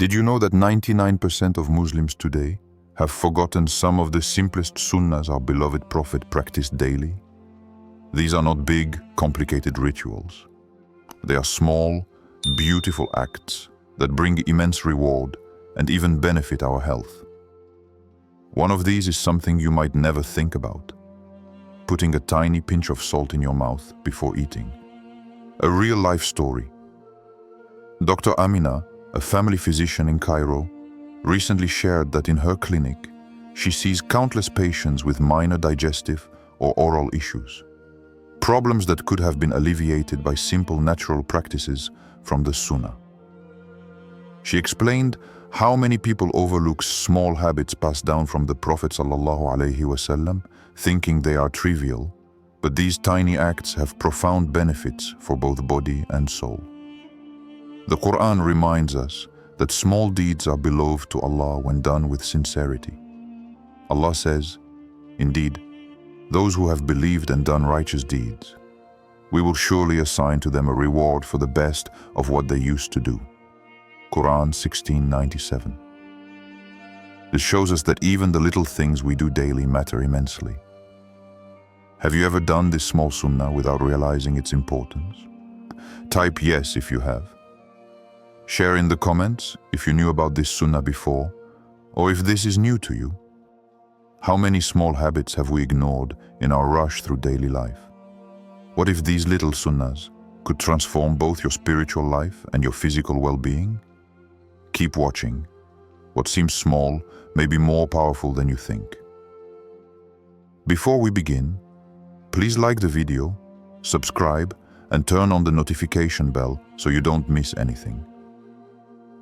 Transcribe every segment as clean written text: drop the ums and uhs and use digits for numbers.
Did you know that 99% of Muslims today have forgotten some of the simplest sunnahs our beloved Prophet practiced daily? These are not big, complicated rituals. They are small, beautiful acts that bring immense reward and even benefit our health. One of these is something you might never think about: putting a tiny pinch of salt in your mouth before eating. A real-life story. Dr. Amina, a family physician in Cairo, recently shared that in her clinic, she sees countless patients with minor digestive or oral issues, problems that could have been alleviated by simple natural practices from the Sunnah. She explained how many people overlook small habits passed down from the Prophet ﷺ, thinking they are trivial, but these tiny acts have profound benefits for both body and soul. The Quran reminds us that small deeds are beloved to Allah when done with sincerity. Allah says, "Indeed, those who have believed and done righteous deeds, we will surely assign to them a reward for the best of what they used to do." Quran 16:97. This shows us that even the little things we do daily matter immensely. Have you ever done this small sunnah without realizing its importance? Type yes if you have. Share in the comments if you knew about this sunnah before, or if this is new to you. How many small habits have we ignored in our rush through daily life? What if these little sunnahs could transform both your spiritual life and your physical well-being? Keep watching. What seems small may be more powerful than you think. Before we begin, please like the video, subscribe, and turn on the notification bell so you don't miss anything.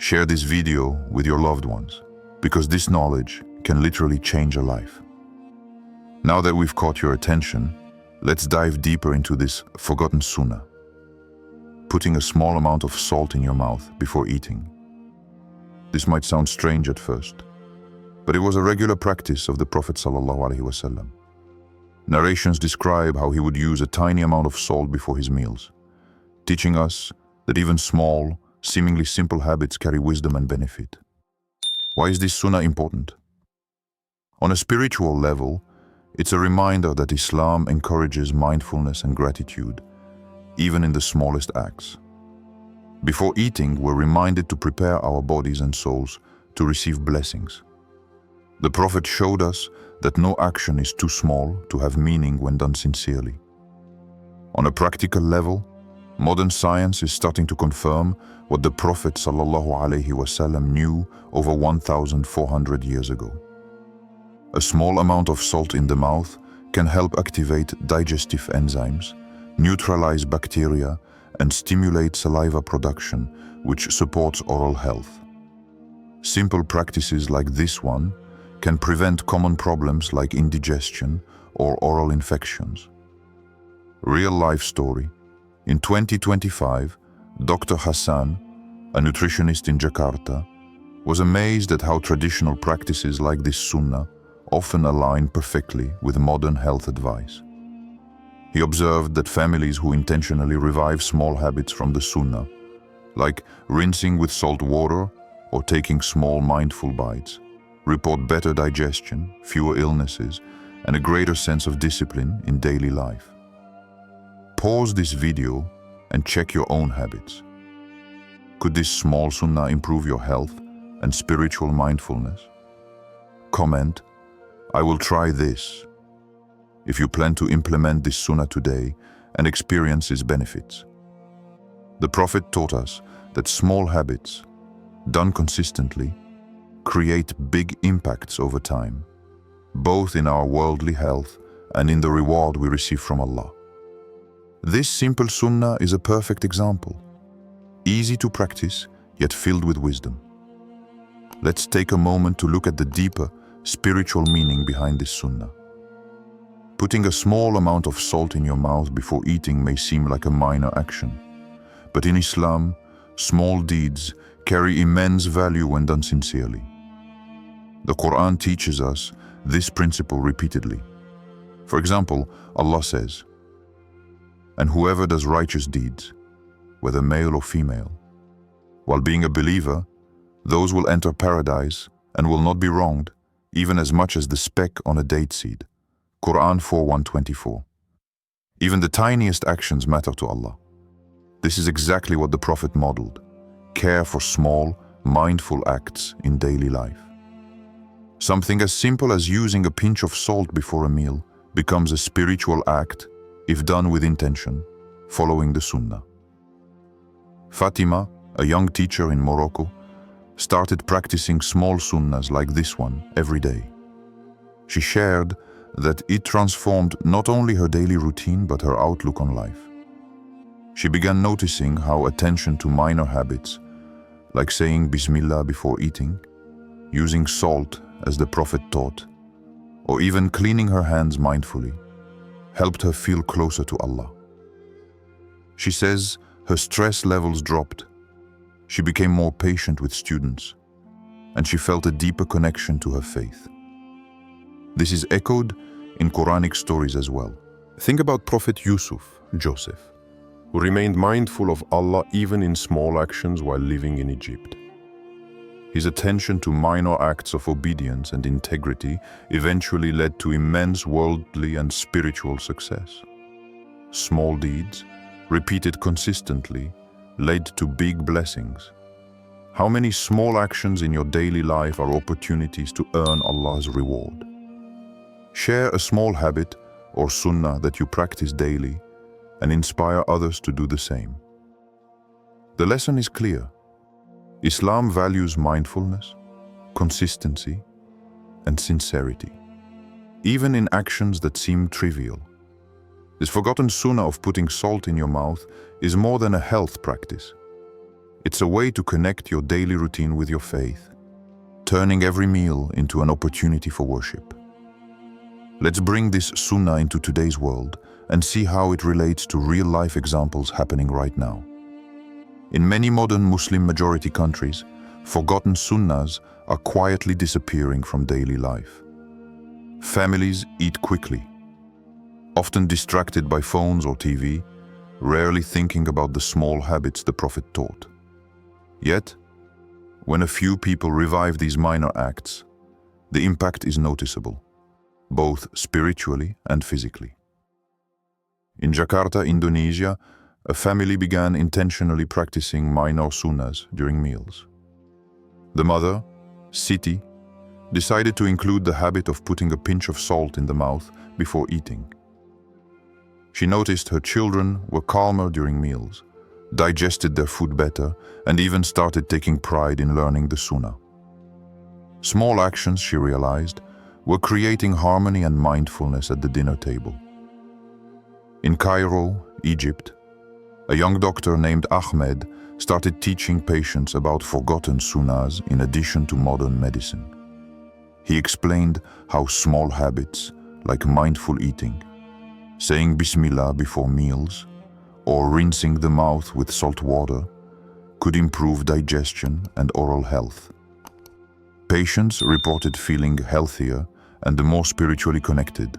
Share this video with your loved ones, because this knowledge can literally change a life. Now that we've caught your attention, let's dive deeper into this forgotten sunnah: putting a small amount of salt in your mouth before eating. This might sound strange at first, but it was a regular practice of the Prophet ﷺ. Narrations describe how he would use a tiny amount of salt before his meals, teaching us that even small, seemingly simple habits carry wisdom and benefit. Why is this sunnah important? On a spiritual level, it's a reminder that Islam encourages mindfulness and gratitude, even in the smallest acts. Before eating, we're reminded to prepare our bodies and souls to receive blessings. The Prophet showed us that no action is too small to have meaning when done sincerely. On a practical level, modern science is starting to confirm what the Prophet ﷺ knew over 1,400 years ago. A small amount of salt in the mouth can help activate digestive enzymes, neutralize bacteria, and stimulate saliva production, which supports oral health. Simple practices like this one can prevent common problems like indigestion or oral infections. Real-life story. In 2025, Dr. Hassan, a nutritionist in Jakarta, was amazed at how traditional practices like this sunnah often align perfectly with modern health advice. He observed that families who intentionally revive small habits from the sunnah, like rinsing with salt water or taking small mindful bites, report better digestion, fewer illnesses, and a greater sense of discipline in daily life. Pause this video and check your own habits. Could this small sunnah improve your health and spiritual mindfulness? Comment, "I will try this," if you plan to implement this sunnah today and experience its benefits. The Prophet taught us that small habits, done consistently, create big impacts over time, both in our worldly health and in the reward we receive from Allah. This simple sunnah is a perfect example, easy to practice, yet filled with wisdom. Let's take a moment to look at the deeper spiritual meaning behind this sunnah. Putting a small amount of salt in your mouth before eating may seem like a minor action, but in Islam, small deeds carry immense value when done sincerely. The Quran teaches us this principle repeatedly. For example, Allah says, "And whoever does righteous deeds, whether male or female, while being a believer, Those will enter paradise and will not be wronged, even as much as the speck on a date seed. Quran 4:124. Even the tiniest actions matter to Allah. This is exactly what the Prophet modeled: care for small, mindful acts in daily life. Something as simple as using a pinch of salt before a meal becomes a spiritual act if done with intention, following the Sunnah. Fatima, a young teacher in Morocco, started practicing small sunnahs like this one every day. She shared that it transformed not only her daily routine but her outlook on life. She began noticing how attention to minor habits, like saying Bismillah before eating, using salt as the Prophet taught, or even cleaning her hands mindfully, helped her feel closer to Allah. She says her stress levels dropped, she became more patient with students, and she felt a deeper connection to her faith. This is echoed in Quranic stories as well. Think about Prophet Yusuf, Joseph, who remained mindful of Allah even in small actions while living in Egypt. His attention to minor acts of obedience and integrity eventually led to immense worldly and spiritual success. Small deeds, repeated consistently, led to big blessings. How many small actions in your daily life are opportunities to earn Allah's reward? Share a small habit or sunnah that you practice daily and inspire others to do the same. The lesson is clear. Islam values mindfulness, consistency, and sincerity, even in actions that seem trivial. This forgotten sunnah of putting salt in your mouth is more than a health practice. It's a way to connect your daily routine with your faith, turning every meal into an opportunity for worship. Let's bring this sunnah into today's world and see how it relates to real-life examples happening right now. In many modern Muslim-majority countries, forgotten sunnahs are quietly disappearing from daily life. Families eat quickly, often distracted by phones or TV, rarely thinking about the small habits the Prophet taught. Yet, when a few people revive these minor acts, the impact is noticeable, both spiritually and physically. In Jakarta, Indonesia, a family began intentionally practicing minor sunnahs during meals. The mother, Siti, decided to include the habit of putting a pinch of salt in the mouth before eating. She noticed her children were calmer during meals, digested their food better, and even started taking pride in learning the sunnah. Small actions, she realized, were creating harmony and mindfulness at the dinner table. In Cairo, Egypt, a young doctor named Ahmed started teaching patients about forgotten sunnahs in addition to modern medicine. He explained how small habits, like mindful eating, saying Bismillah before meals, or rinsing the mouth with salt water, could improve digestion and oral health. Patients reported feeling healthier and more spiritually connected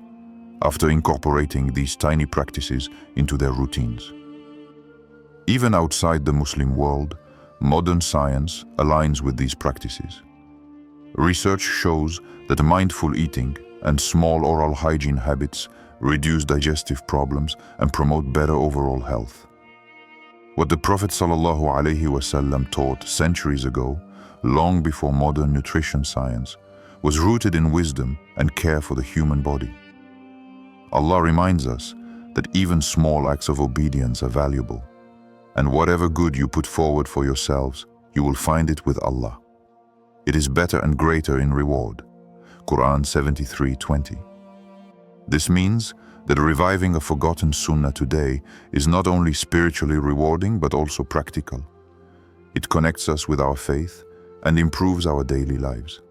after incorporating these tiny practices into their routines. Even outside the Muslim world, modern science aligns with these practices. Research shows that mindful eating and small oral hygiene habits reduce digestive problems and promote better overall health. What the Prophet ﷺ taught centuries ago, long before modern nutrition science, was rooted in wisdom and care for the human body. Allah reminds us that even small acts of obedience are valuable, and whatever good you put forward for yourselves, you will find it with Allah. It is better and greater in reward. Quran 73:20. This means that reviving a forgotten sunnah today is not only spiritually rewarding but also practical. It connects us with our faith and improves our daily lives.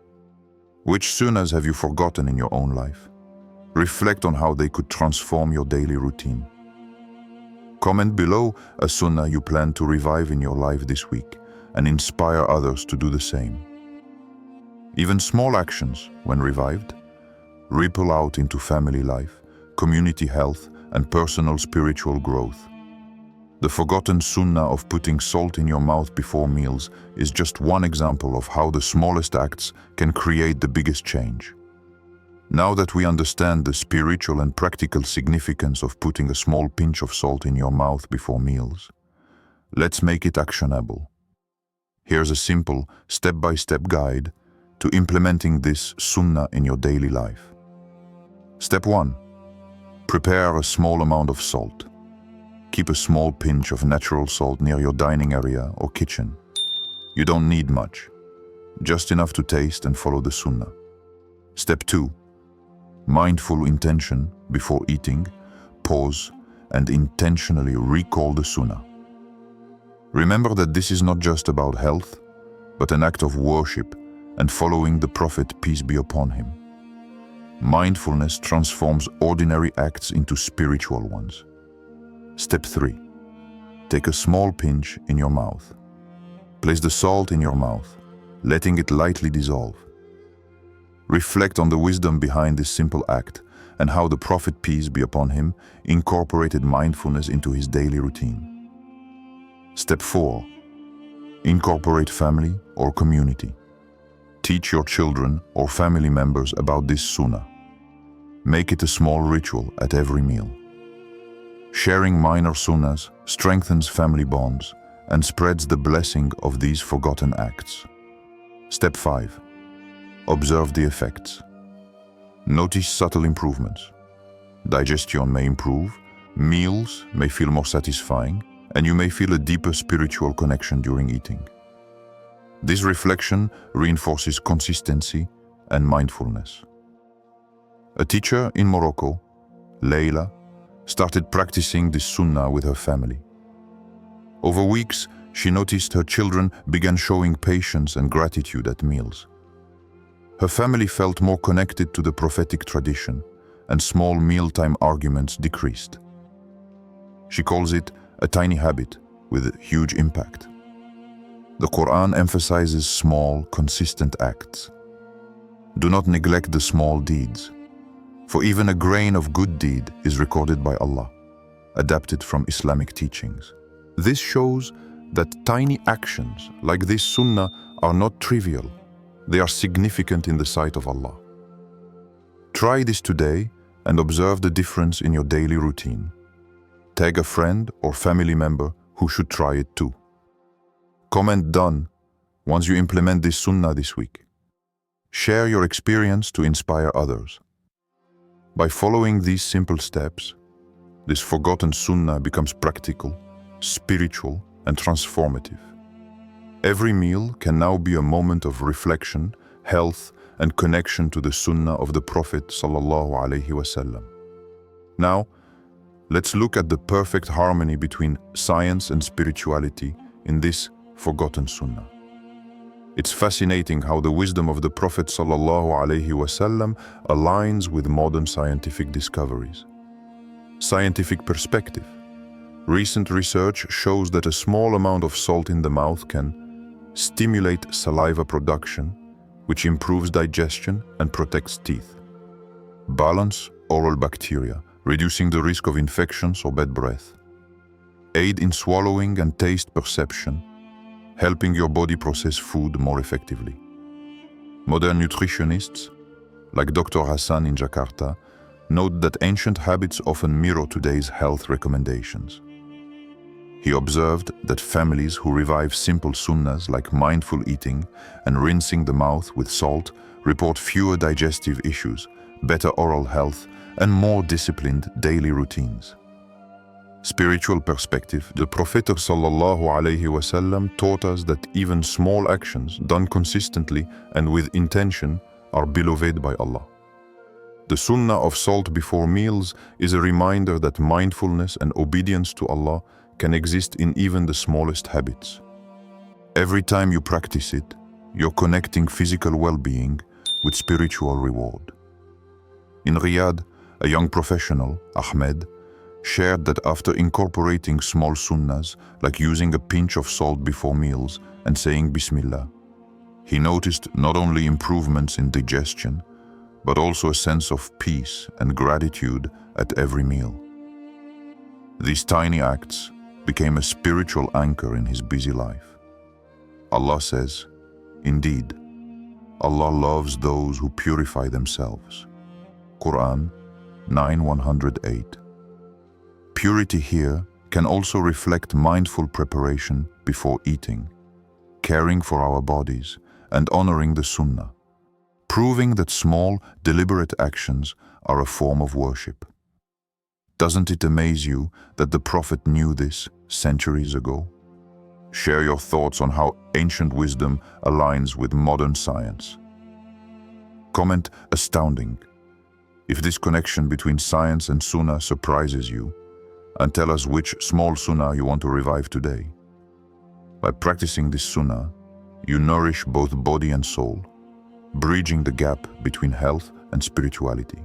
Which sunnahs have you forgotten in your own life? Reflect on how they could transform your daily routine. Comment below a sunnah you plan to revive in your life this week and inspire others to do the same. Even small actions, when revived, ripple out into family life, community health, and personal spiritual growth. The forgotten sunnah of putting salt in your mouth before meals is just one example of how the smallest acts can create the biggest change. Now that we understand the spiritual and practical significance of putting a small pinch of salt in your mouth before meals, let's make it actionable. Here's a simple, step-by-step guide to implementing this sunnah in your daily life. Step 1. Prepare a small amount of salt. Keep a small pinch of natural salt near your dining area or kitchen. You don't need much, just enough to taste and follow the sunnah. Step 2. Mindful intention before eating. Pause and intentionally recall the sunnah. Remember that this is not just about health, but an act of worship and following the Prophet, peace be upon him. Mindfulness transforms ordinary acts into spiritual ones. Step 3. Take a small pinch in your mouth. Place the salt in your mouth, letting it lightly dissolve. Reflect on the wisdom behind this simple act and how the Prophet, peace be upon him, incorporated mindfulness into his daily routine. Step 4. Incorporate family or community. Teach your children or family members about this sunnah. Make it a small ritual at every meal. Sharing minor sunnahs strengthens family bonds and spreads the blessing of these forgotten acts. Step 5. Observe the effects. Notice subtle improvements. Digestion may improve, meals may feel more satisfying, and you may feel a deeper spiritual connection during eating. This reflection reinforces consistency and mindfulness. A teacher in Morocco, Leila, started practicing this sunnah with her family. Over weeks, she noticed her children began showing patience and gratitude at meals. Her family felt more connected to the prophetic tradition, and small mealtime arguments decreased. She calls it a tiny habit with huge impact. The Quran emphasizes small, consistent acts. Do not neglect the small deeds, for even a grain of good deed is recorded by Allah, adapted from Islamic teachings. This shows that tiny actions like this sunnah are not trivial. They are significant in the sight of Allah. Try this today and observe the difference in your daily routine. Tag a friend or family member who should try it too. Comment done once you implement this sunnah this week. Share your experience to inspire others. By following these simple steps, this forgotten sunnah becomes practical, spiritual, and transformative. Every meal can now be a moment of reflection, health, and connection to the sunnah of the Prophet sallallahu alaihi wasallam. Now, let's look at the perfect harmony between science and spirituality in this forgotten sunnah. It's fascinating how the wisdom of the Prophet sallallahu alaihi wasallam aligns with modern scientific discoveries. Scientific perspective. Recent research shows that a small amount of salt in the mouth can stimulate saliva production, which improves digestion and protects teeth. Balance oral bacteria, reducing the risk of infections or bad breath. Aid in swallowing and taste perception, helping your body process food more effectively. Modern nutritionists, like Dr. Hassan in Jakarta, note that ancient habits often mirror today's health recommendations. He observed that families who revive simple sunnahs like mindful eating and rinsing the mouth with salt report fewer digestive issues, better oral health, and more disciplined daily routines. Spiritual perspective. The Prophet sallallahu alaihi wasallam taught us that even small actions done consistently and with intention are beloved by Allah. The sunnah of salt before meals is a reminder that mindfulness and obedience to Allah can exist in even the smallest habits. Every time you practice it, you're connecting physical well-being with spiritual reward. In Riyadh, a young professional, Ahmed, shared that after incorporating small sunnahs, like using a pinch of salt before meals and saying Bismillah, he noticed not only improvements in digestion, but also a sense of peace and gratitude at every meal. These tiny acts, became a spiritual anchor in his busy life. Allah says, "Indeed, Allah loves those who purify themselves." Quran 9:108. Purity here can also reflect mindful preparation before eating, caring for our bodies, and honoring the Sunnah, proving that small, deliberate actions are a form of worship. Doesn't it amaze you that the Prophet knew this centuries ago? Share your thoughts on how ancient wisdom aligns with modern science. Comment "astounding" if this connection between science and Sunnah surprises you, and tell us which small Sunnah you want to revive today. By practicing this Sunnah, you nourish both body and soul, bridging the gap between health and spirituality.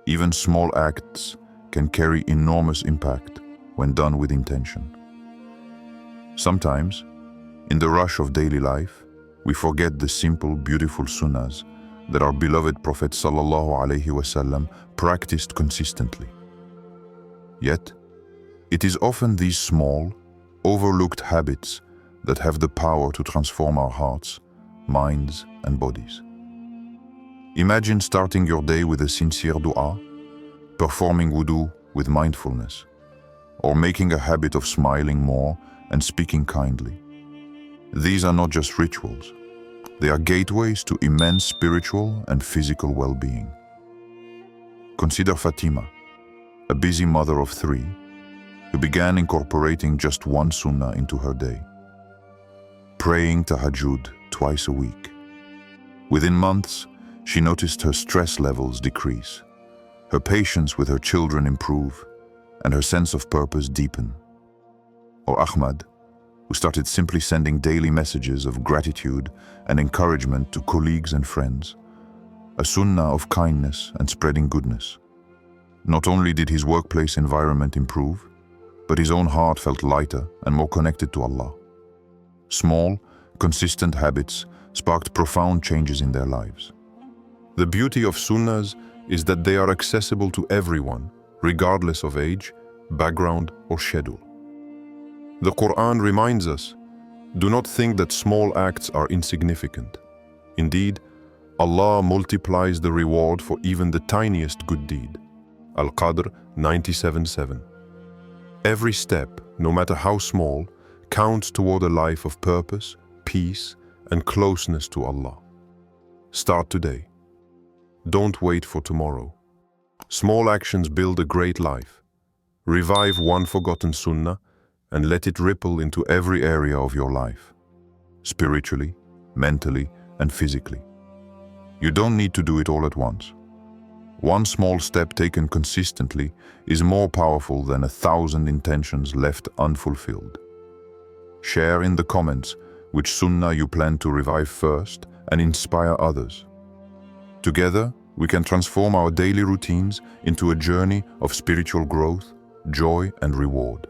Even small acts can carry enormous impact when done with intention. Sometimes, in the rush of daily life, we forget the simple, beautiful sunnahs that our beloved Prophet ﷺ practiced consistently. Yet, it is often these small, overlooked habits that have the power to transform our hearts, minds, and bodies. Imagine starting your day with a sincere dua, performing wudu with mindfulness, or making a habit of smiling more and speaking kindly. These are not just rituals. They are gateways to immense spiritual and physical well-being. Consider Fatima, a busy mother of 3, who began incorporating just one sunnah into her day, praying tahajjud twice a week. Within months, she noticed her stress levels decrease, her patience with her children improve, and her sense of purpose deepen. Or Ahmad, who started simply sending daily messages of gratitude and encouragement to colleagues and friends, a sunnah of kindness and spreading goodness. Not only did his workplace environment improve, but his own heart felt lighter and more connected to Allah. Small, consistent habits sparked profound changes in their lives. The beauty of sunnahs is that they are accessible to everyone, regardless of age, background, or schedule. The Quran reminds us, do not think that small acts are insignificant. Indeed, Allah multiplies the reward for even the tiniest good deed. Al-Qadr 97:7. Every step, no matter how small, counts toward a life of purpose, peace, and closeness to Allah. Start today. Don't wait for tomorrow. Small actions build a great life. Revive one forgotten sunnah and let it ripple into every area of your life, spiritually, mentally, and physically. You don't need to do it all at once. One small step taken consistently is more powerful than 1,000 intentions left unfulfilled. Share in the comments which sunnah you plan to revive first and inspire others. Together, we can transform our daily routines into a journey of spiritual growth, joy, and reward.